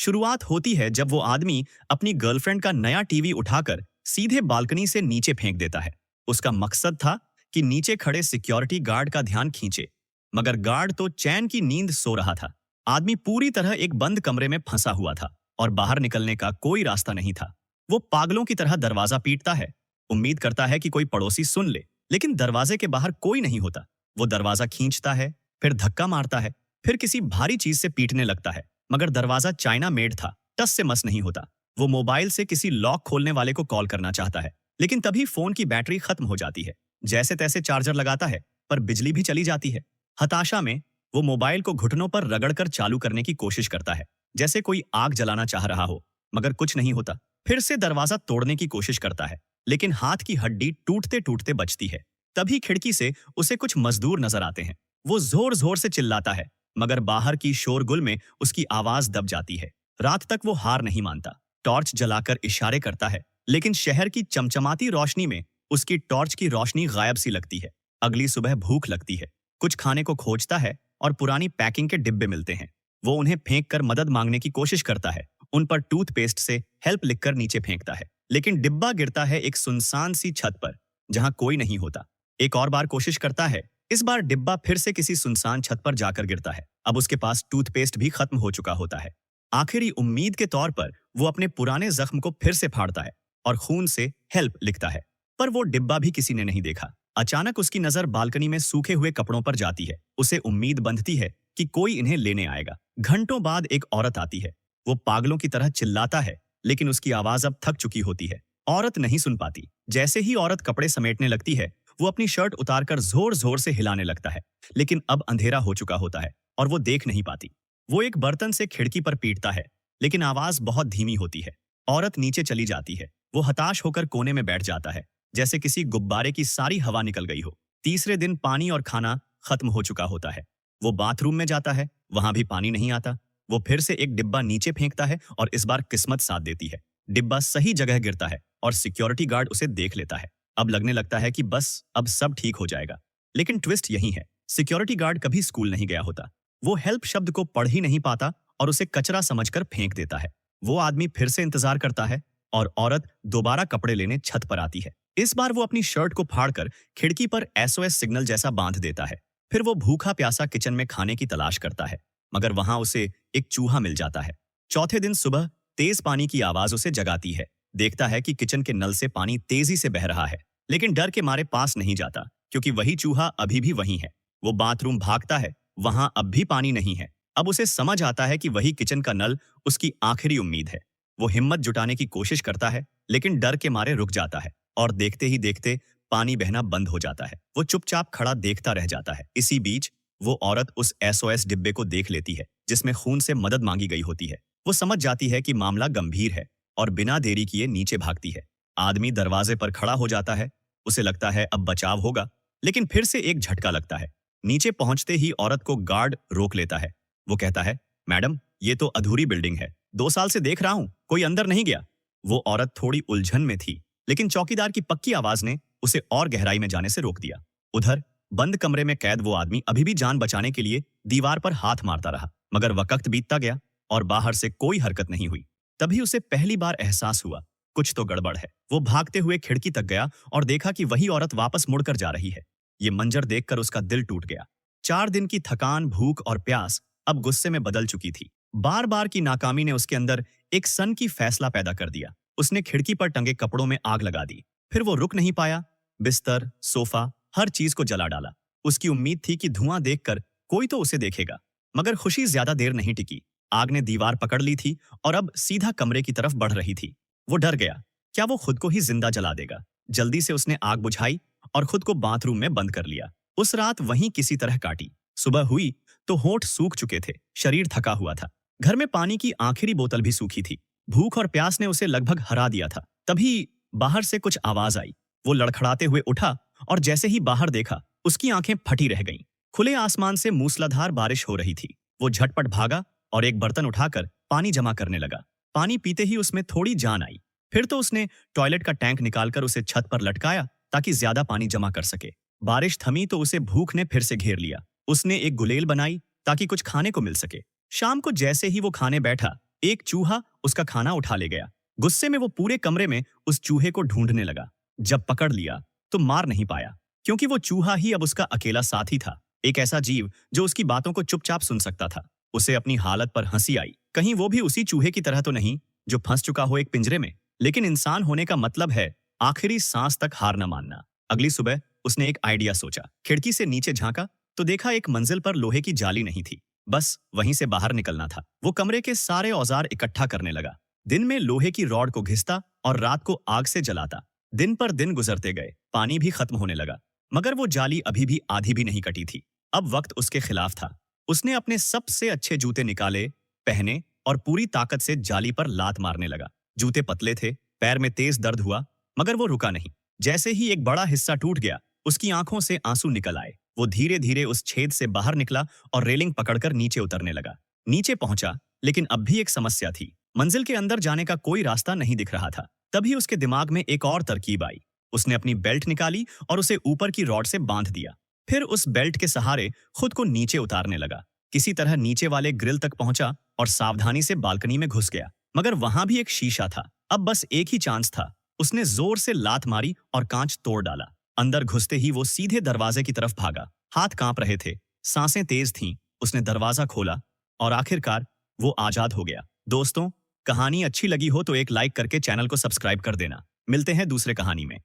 शुरुआत होती है जब वो आदमी अपनी गर्लफ्रेंड का नया टीवी उठाकर सीधे बालकनी से नीचे फेंक देता है। उसका मकसद था कि नीचे खड़े सिक्योरिटी गार्ड का ध्यान खींचे, मगर गार्ड तो चैन की नींद सो रहा था। आदमी पूरी तरह एक बंद कमरे में फंसा हुआ था और बाहर निकलने का कोई रास्ता नहीं था। वो पागलों की तरह दरवाजा पीटता है, उम्मीद करता है कि कोई पड़ोसी सुन ले, लेकिन दरवाजे के बाहर कोई नहीं होता। वो दरवाजा खींचता है, फिर धक्का मारता है, फिर किसी भारी चीज से पीटने लगता है, मगर दरवाजा चाइना मेड था, टस से मस नहीं होता। वो मोबाइल से किसी लॉक खोलने वाले को कॉल करना चाहता है, लेकिन तभी फोन की बैटरी खत्म हो जाती है। जैसे तैसे चार्जर लगाता है, पर बिजली भी चली जाती है। हताशा में वो मोबाइल को घुटनों पर रगड़कर चालू करने की कोशिश करता है, जैसे कोई आग जलाना चाह रहा हो, मगर कुछ नहीं होता। फिर से दरवाजा तोड़ने की कोशिश करता है, लेकिन हाथ की हड्डी टूटते टूटते बचती है। तभी खिड़की से उसे कुछ मजदूर नजर आते हैं। वो जोर जोर से चिल्लाता है, मगर बाहर की शोरगुल में उसकी आवाज दब जाती है। रात तक वो हार नहीं मानता। टॉर्च जलाकर इशारे करता है, लेकिन शहर की चमचमाती रोशनी में उसकी टॉर्च की रोशनी गायब सी लगती है। अगली सुबह भूख लगती है, कुछ खाने को खोजता है और पुरानी पैकिंग के डिब्बे मिलते हैं। वो उन्हें फेंक कर मदद मांगने की कोशिश करता है, उन पर टूथपेस्ट से हेल्प लिखकर नीचे फेंकता है, लेकिन डिब्बा गिरता है एक सुनसान सी छत पर, जहां कोई नहीं होता। एक और बार कोशिश करता है, इस बार डिब्बा फिर से किसी सुनसान छत पर जाकर गिरता है। अब उसके पास टूथपेस्ट भी खत्म हो चुका होता है। आखिरी उम्मीद के तौर पर वो अपने पुराने जख्म को फिर से फाड़ता है और खून से हेल्प लिखता है, पर वो डिब्बा भी किसी ने नहीं देखा। अचानक उसकी नजर बालकनी में सूखे हुए कपड़ों पर जाती है। उसे उम्मीद बंधती है कि कोई इन्हें लेने आएगा। घंटों बाद एक औरत आती है। वो पागलों की तरह चिल्लाता है, लेकिन उसकी आवाज अब थक चुकी होती है। औरत नहीं सुन पाती। जैसे ही औरत कपड़े समेटने लगती है, वो अपनी शर्ट उतारकर जोर जोर से हिलाने लगता है, लेकिन अब अंधेरा हो चुका होता है और वो देख नहीं पाती। वो एक बर्तन से खिड़की पर पीटता है, लेकिन आवाज बहुत धीमी होती है। औरत नीचे चली जाती है। वो हताश होकर कोने में बैठ जाता है, जैसे किसी गुब्बारे की सारी हवा निकल गई हो। तीसरे दिन पानी और खाना खत्म हो चुका होता है। वो बाथरूम में जाता है, वहां भी पानी नहीं आता। वो फिर से एक डिब्बा नीचे फेंकता है और इस बार किस्मत साथ देती है। डिब्बा सही जगह गिरता है और सिक्योरिटी गार्ड उसे देख लेता है। अब लगने लगता है कि बस अब सब ठीक हो जाएगा, लेकिन ट्विस्ट यही है, सिक्योरिटी गार्ड कभी स्कूल नहीं गया होता। वो हेल्प शब्द को पढ़ ही नहीं पाता और उसे कचरा समझकर फेंक देता है। वो आदमी फिर से इंतजार करता है और औरत दोबारा कपड़े लेने छत पर आती है। इस बार वो अपनी शर्ट को फाड़कर खिड़की पर एसओएस सिग्नल जैसा बांध देता है। फिर वो भूखा प्यासा किचन में खाने की तलाश करता है, मगर वहां उसे एक चूहा मिल जाता है। चौथे दिन सुबह तेज पानी की आवाज उसे जगाती है। देखता है कि किचन के नल से पानी तेजी से बह रहा है, लेकिन डर के मारे पास नहीं जाता, क्योंकि वही चूहा अभी भी वहीं है। वो बाथरूम भागता है, वहां अब भी पानी नहीं है। अब उसे समझ आता है कि वही किचन का नल उसकी आखिरी उम्मीद है। वो हिम्मत जुटाने की कोशिश करता है, लेकिन डर के मारे रुक जाता है और देखते ही देखते पानी बहना बंद हो जाता है। वो चुपचाप खड़ा देखता रह जाता है। इसी बीच वो औरत उस एसओएस डिब्बे को देख लेती है, जिसमें खून से मदद मांगी गई होती है। वो समझ जाती है कि मामला गंभीर है और बिना देरी किए नीचे भागती है। आदमी दरवाजे पर खड़ा हो जाता है। उसे लगता है अब बचाव होगा, लेकिन फिर से एक झटका लगता है। नीचे पहुंचते ही औरत को गार्ड रोक लेता है। वो कहता है, मैडम, ये तो अधूरी बिल्डिंग है, 2 साल से देख रहा हूं, कोई अंदर नहीं गया। वो औरत थोड़ी उलझन में थी, लेकिन चौकीदार की पक्की आवाज ने उसे और गहराई में जाने से रोक दिया। उधर बंद कमरे में कैद वो आदमी अभी भी जान बचाने के लिए दीवार पर हाथ मारता रहा, मगर वक्त बीतता गया और बाहर से कोई हरकत नहीं हुई। तभी उसे पहली बार एहसास हुआ, कुछ तो गड़बड़ है। वो भागते हुए खिड़की तक गया और देखा कि वही औरत वापस मुड़कर जा रही है। ये मंजर देखकर उसका दिल टूट गया। 4 दिन की थकान, भूख और प्यास अब गुस्से में बदल चुकी थी। बार बार की नाकामी ने उसके अंदर एक सन की फैसला पैदा कर दिया। उसने खिड़की पर टंगे कपड़ों में आग लगा दी। फिर वो रुक नहीं पाया। बिस्तर, सोफा, हर चीज को जला डाला। उसकी उम्मीद थी कि धुआं देखकर कोई तो उसे देखेगा, मगर खुशी ज्यादा देर नहीं टिकी। आग ने दीवार पकड़ ली थी और अब सीधा कमरे की तरफ बढ़ रही थी। वो डर गया, क्या वो खुद को ही जिंदा जला देगा। जल्दी से उसने आग बुझाई और खुद को बाथरूम में बंद कर लिया। उस रात वहीं किसी तरह काटी। सुबह हुई तो होंठ सूख चुके थे, शरीर थका हुआ था। घर में पानी की आखिरी बोतल भी सूखी थी। भूख और प्यास ने उसे लगभग हरा दिया था। तभी बाहर से कुछ आवाज आई। वो लड़खड़ाते हुए उठा और जैसे ही बाहर देखा, उसकी आंखें फटी रह गईं। खुले आसमान से मूसलाधार बारिश हो रही थी। वो झटपट भागा और एक बर्तन उठाकर पानी जमा करने लगा। पानी पीते ही उसमें थोड़ी जान आई। फिर तो उसने टॉयलेट का टैंक निकालकर उसे छत पर लटकाया ताकि ज्यादा पानी जमा कर सके। बारिश थमी तो उसे भूख ने फिर से घेर लिया। उसने एक गुलेल बनाई ताकि कुछ खाने को मिल सके। शाम को जैसे ही वो खाने बैठा, एक चूहा उसका खाना उठा ले गया। गुस्से में वो पूरे कमरे में उस चूहे को ढूंढने लगा। जब पकड़ लिया तो मार नहीं पाया, क्योंकि वो चूहा ही अब उसका अकेला साथी था, एक ऐसा जीव जो उसकी बातों को चुपचाप सुन सकता था। उसे अपनी हालत पर हंसी आई। कहीं वो भी उसी चूहे की तरह तो नहीं जो फंस चुका हो एक पिंजरे में। लेकिन इंसान होने का मतलब है आखिरी सांस तक हार न मानना। अगली सुबह उसने एक आइडिया सोचा। खिड़की से नीचे झांका तो देखा एक मंजिल पर लोहे की जाली नहीं थी, बस वहीं से बाहर निकलना था। वो कमरे के सारे औजार इकट्ठा करने लगा। दिन में लोहे की रॉड को घिसता और रात को आग से जलाता। दिन पर दिन गुजरते गए, पानी भी खत्म होने लगा, मगर वो जाली अभी भी आधी भी नहीं कटी थी। अब वक्त उसके खिलाफ था। उसने अपने सबसे अच्छे जूते निकाले, पहने और पूरी ताकत से जाली पर लात मारने लगा। जूते पतले थे, पैर में तेज दर्द हुआ, मगर वो रुका नहीं। जैसे ही एक बड़ा हिस्सा टूट गया, उसकी आंखों से आंसू निकल आए। वो धीरे धीरे उस छेद से बाहर निकला और रेलिंग पकड़कर नीचे उतरने लगा। नीचे पहुंचा, लेकिन अब भी एक समस्या थी। मंजिल के अंदर जाने का कोई रास्ता नहीं दिख रहा था। तभी उसके दिमाग में एक और तरकीब आई। उसने अपनी बेल्ट निकाली और उसे ऊपर की रॉड से बांध दिया। फिर उस बेल्ट के सहारे खुद को नीचे उतारने लगा। किसी तरह नीचे वाले ग्रिल तक पहुंचा और सावधानी से बालकनी में घुस गया। मगर वहां भी एक शीशा था। अब बस एक ही चांस था। उसने जोर से लात मारी और कांच तोड़ डाला। अंदर घुसते ही वो सीधे दरवाजे की तरफ भागा। हाथ कांप रहे थे, सांसें तेज थीं। उसने दरवाजा खोला और आखिरकार वो आजाद हो गया। दोस्तों, कहानी अच्छी लगी हो तो एक लाइक करके चैनल को सब्सक्राइब कर देना। मिलते हैं दूसरे कहानी में।